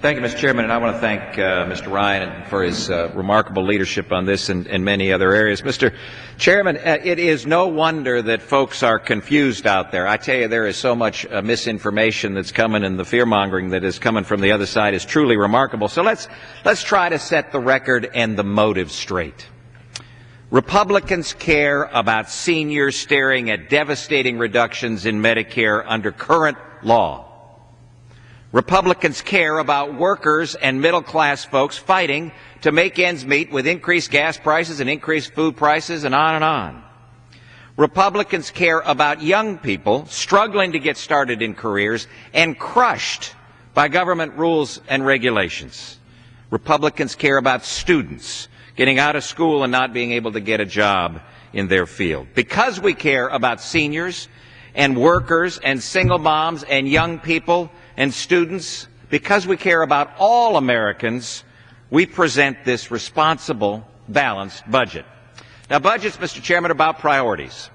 Thank you, Mr. Chairman, and I want to thank Mr. Ryan for his remarkable leadership on this and many other areas. Mr. Chairman, it is no wonder that folks are confused out there. I tell you, there is so much misinformation that's coming, and the fear-mongering that is coming from the other side is truly remarkable. So let's try to set the record and the motive straight. Republicans care about seniors staring at devastating reductions in Medicare under current law. Republicans care about workers and middle-class folks fighting to make ends meet with increased gas prices and increased food prices and on and on. Republicans care about young people struggling to get started in careers and crushed by government rules and regulations. Republicans care about students getting out of school and not being able to get a job in their field. Because we care about seniors and workers and single moms and young people and students, because we care about all Americans, we present this responsible, balanced budget. Now, budgets, Mr. Chairman, are about priorities.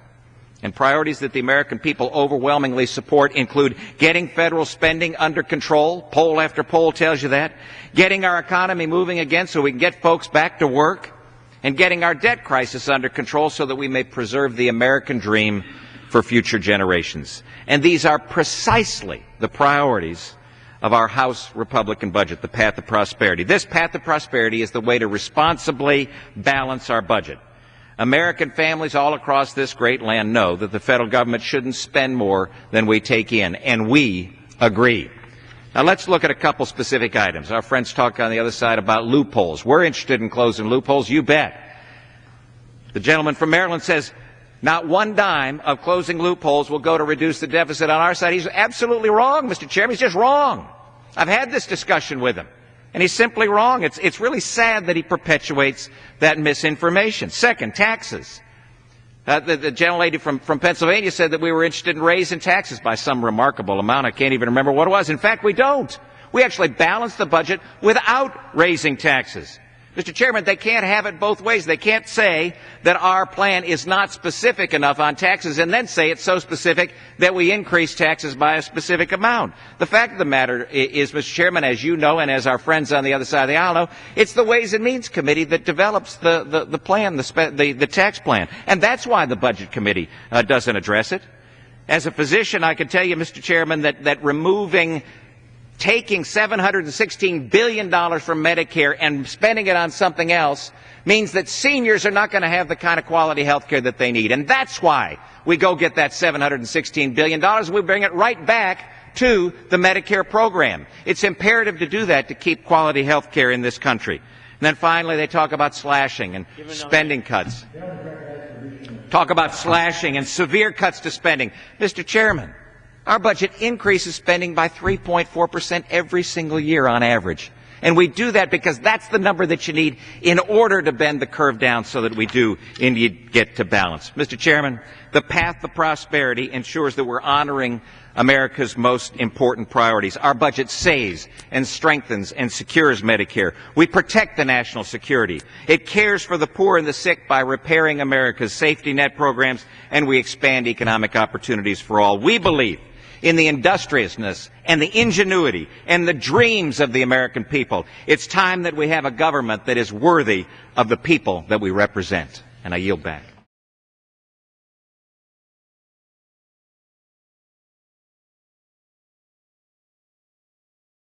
And priorities that the American people overwhelmingly support include getting federal spending under control, poll after poll tells you that, getting our economy moving again so we can get folks back to work, and getting our debt crisis under control so that we may preserve the American dream for future generations. And these are precisely the priorities of our House Republican budget, the path to prosperity. This path to prosperity is the way to responsibly balance our budget. American families all across this great land know that the federal government shouldn't spend more than we take in, and we agree. Now let's look at a couple specific items. Our friends talk on the other side about loopholes. We're interested in closing loopholes, you bet. The gentleman from Maryland says not one dime of closing loopholes will go to reduce the deficit on our side. He's absolutely wrong, Mr. Chairman. He's just wrong. I've had this discussion with him, and he's simply wrong. It's really sad that he perpetuates that misinformation. Second, taxes. The gentlelady from Pennsylvania said that we were interested in raising taxes by some remarkable amount. I can't even remember what it was. In fact, we don't. We actually balance the budget without raising taxes. Mr. Chairman, they can't have it both ways. They can't say that our plan is not specific enough on taxes and then say it's so specific that we increase taxes by a specific amount. The fact of the matter is, Mr. Chairman, as you know and as our friends on the other side of the aisle know, it's the Ways and Means Committee that develops the plan, the tax plan. And that's why the Budget Committee doesn't address it. As a physician, I can tell you, Mr. Chairman, that taking $716 billion from Medicare and spending it on something else means that seniors are not going to have the kind of quality health care that they need. And that's why we go get that $716 billion. We bring it right back to the Medicare program. It's imperative to do that to keep quality health care in this country. And then finally, they talk about slashing and spending cuts. Talk about slashing and severe cuts to spending. Mr. Chairman, our budget increases spending by 3.4% every single year on average. And we do that because that's the number that you need in order to bend the curve down so that we do indeed get to balance. Mr. Chairman, the path to prosperity ensures that we're honoring America's most important priorities. Our budget saves and strengthens and secures Medicare. We protect the national security. It cares for the poor and the sick by repairing America's safety net programs, and we expand economic opportunities for all. We believe in the industriousness and the ingenuity and the dreams of the American people. It's time that we have a government that is worthy of the people that we represent. And I yield back.